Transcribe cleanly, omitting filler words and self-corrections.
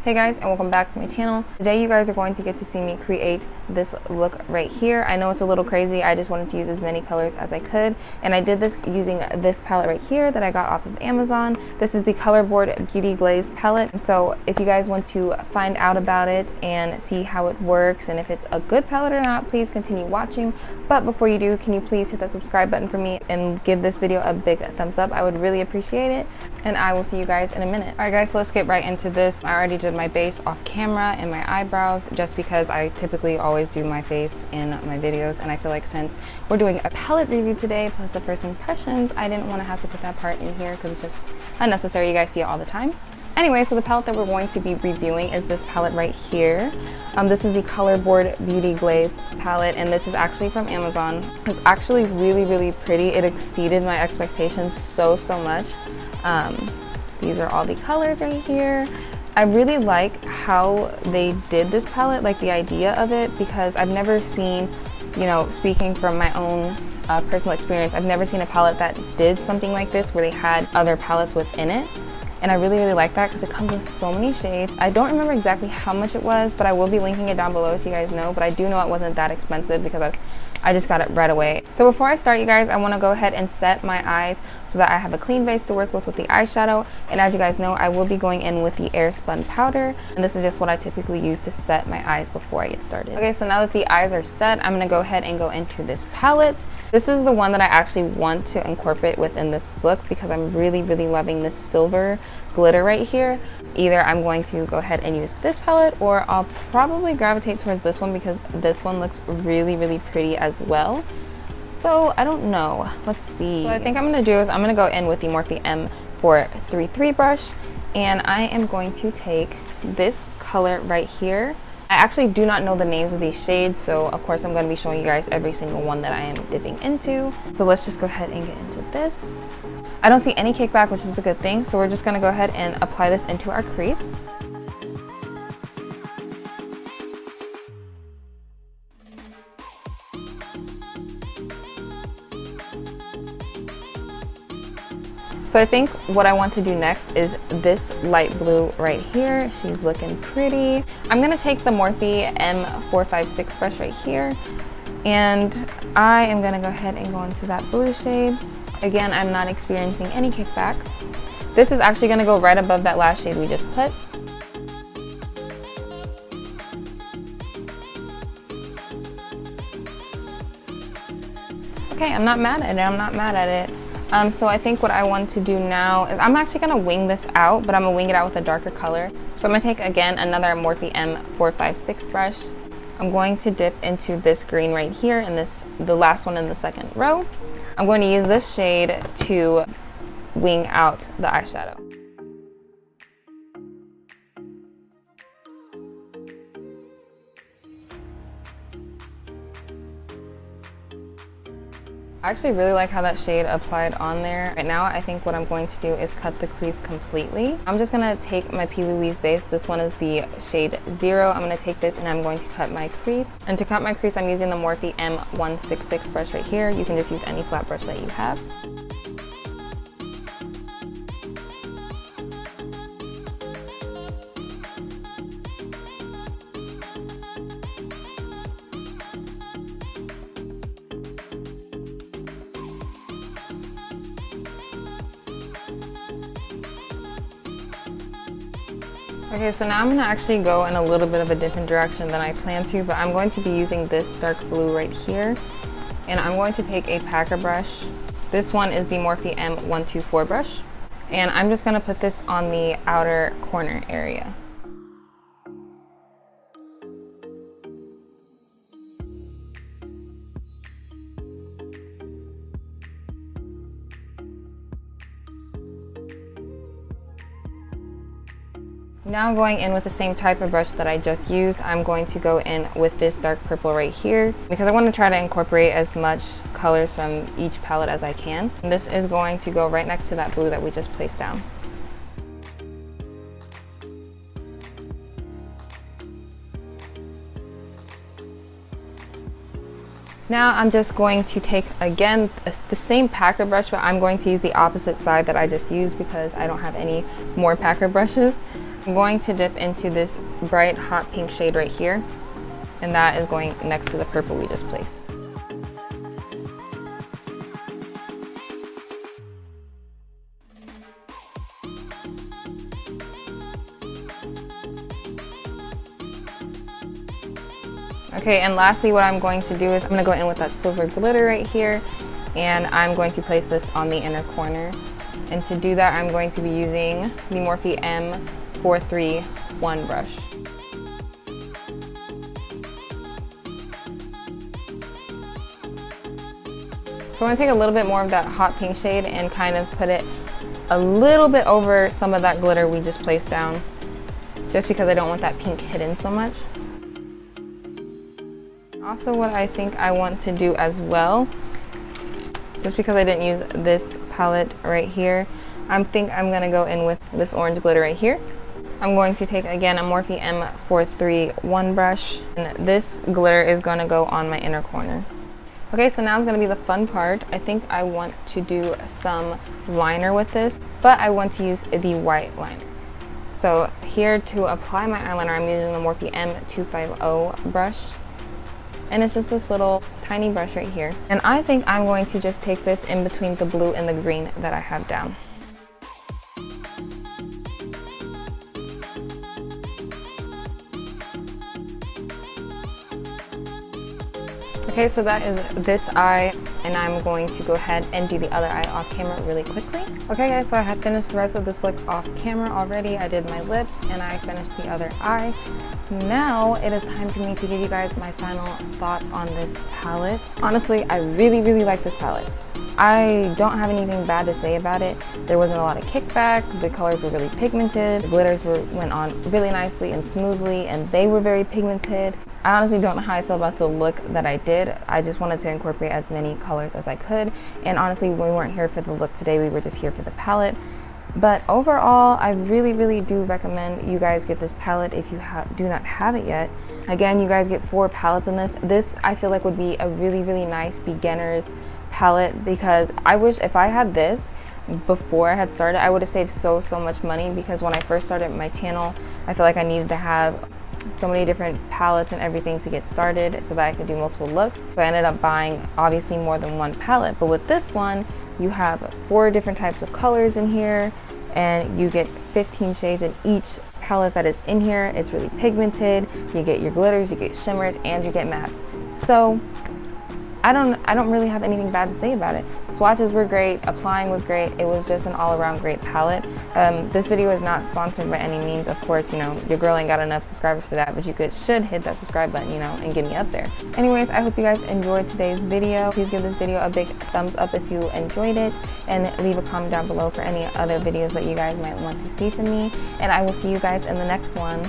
Hey guys, and welcome back to my channel. Today you guys are going to get to see me create this look right here. I know it's a little crazy. I just wanted to use as many colors as I could, and I did this using this palette right here that I got off of Amazon. This is the Colorboard Beauty Glazed palette. So if you guys want to find out about it and see how it works and if it's a good palette or not, please continue watching. But before you do, can you please hit that subscribe button for me and give this video a big thumbs up? I would really appreciate it, and I will see you guys in a minute. All right guys, so let's get right into this. I already did my base off camera and my eyebrows just because I typically always do my face in my videos, and I feel like since we're doing a palette review today plus a first impressions, I didn't want to have to put that part in here because it's just unnecessary. You guys see it all the time. Anyway, so the palette that we're going to be reviewing is this palette right here. This is the Colorboard Beauty Glazed palette, and this is actually from Amazon. It's actually really pretty. It exceeded my expectations so much. These are all the colors right here. I really like how they did this palette, like the idea of it, because I've never seen, you know, speaking from my own personal experience, I've never seen a palette that did something like this where they had other palettes within it. And I really like that because it comes with so many shades. I don't remember exactly how much it was, but I will be linking it down below so you guys know. But I do know it wasn't that expensive because I just got it right away. So before I start, you guys, I want to go ahead and set my eyes so that I have a clean base to work with the eyeshadow. And as you guys know, I will be going in with the air spun powder, and this is just what I typically use to set my eyes before I get started. Okay, so now that the eyes are set, I'm going to go ahead and go into this palette. This is the one that I actually want to incorporate within this look because I'm really loving this silver glitter right here. Either I'm going to go ahead and use this palette, or I'll probably gravitate towards this one because this one looks really pretty as well. So I don't know, let's see. What I think I'm gonna do is I'm gonna go in with the Morphe M433 brush, and I am going to take this color right here. I actually do not know the names of these shades, so of course I'm going to be showing you guys every single one that I am dipping into. So let's just go ahead and get into this. I don't see any kickback, which is a good thing, so we're just going to go ahead and apply this into our crease. So I think what I want to do next is this light blue right here. She's looking pretty. I'm gonna take the Morphe M456 brush right here, and I am gonna go ahead and go into that blue shade. Again, I'm not experiencing any kickback. This is actually gonna go right above that last shade we just put. Okay, I'm not mad at it. So I think what I want to do now is I'm actually going to wing this out, but I'm going to wing it out with a darker color. So I'm going to take, again, another Morphe M456 brush. I'm going to dip into this green right here, and the last one in the second row. I'm going to use this shade to wing out the eyeshadow. I actually really like how that shade applied on there. Right now, I think what I'm going to do is cut the crease completely. I'm just gonna take my P. Louise base. This one is the shade 0. I'm gonna take this and I'm going to cut my crease. And to cut my crease, I'm using the Morphe M166 brush right here. You can just use any flat brush that you have. Okay, so now I'm going to actually go in a little bit of a different direction than I plan to, but I'm going to be using this dark blue right here, and I'm going to take a packer brush. This one is the Morphe M124 brush, and I'm just going to put this on the outer corner area. Now I'm going in with the same type of brush that I just used. I'm going to go in with this dark purple right here because I want to try to incorporate as much colors from each palette as I can. And this is going to go right next to that blue that we just placed down. Now I'm just going to take, again, the same packer brush, but I'm going to use the opposite side that I just used because I don't have any more packer brushes. I'm going to dip into this bright hot pink shade right here, and that is going next to the purple we just placed. Okay, and lastly what I'm going to do is I'm going to go in with that silver glitter right here, and I'm going to place this on the inner corner. And to do that, I'm going to be using the Morphe M431 brush. So I'm going to take a little bit more of that hot pink shade and kind of put it a little bit over some of that glitter we just placed down, just because I don't want that pink hidden so much. Also, what I think I want to do as well, just because I didn't use this palette right here, I think I'm going to go in with this orange glitter right here. I'm going to take, again, a Morphe M431 brush, and this glitter is going to go on my inner corner. Okay, so now is going to be the fun part. I think I want to do some liner with this, but I want to use the white liner. So here to apply my eyeliner, I'm using the Morphe M250 brush. And it's just this little tiny brush right here. And I think I'm going to just take this in between the blue and the green that I have down. Okay, so that is this eye, and I'm going to go ahead and do the other eye off camera really quickly. Okay guys, so I have finished the rest of this look off camera already. I did my lips and I finished the other eye. Now it is time for me to give you guys my final thoughts on this palette. Honestly, I really like this palette. I don't have anything bad to say about it. There wasn't a lot of kickback, the colors were really pigmented, the glitters went on really nicely and smoothly, and they were very pigmented. I honestly don't know how I feel about the look that I did. I just wanted to incorporate as many colors as I could, and honestly, we weren't here for the look today, we were just here for the palette. But overall, I really do recommend you guys get this palette if you do not have it yet. Again, you guys get 4 palettes in this. This I feel like would be a really nice beginner's palette, because I wish if I had this before I had started, I would have saved so much money, because when I first started my channel, I feel like I needed to have so many different palettes and everything to get started so that I could do multiple looks. So I ended up buying obviously more than one palette, but with this one you have 4 different types of colors in here, and you get 15 shades in each palette that is in here. It's really pigmented. You get your glitters, you get shimmers, and you get mattes. So I don't really have anything bad to say about it. Swatches were great, applying was great. It was just an all-around great palette. This video is not sponsored by any means. Of course, you know, your girl ain't got enough subscribers for that, but you should hit that subscribe button, you know, and get me up there. Anyways, I hope you guys enjoyed today's video. Please give this video a big thumbs up if you enjoyed it, and leave a comment down below for any other videos that you guys might want to see from me. And I will see you guys in the next one.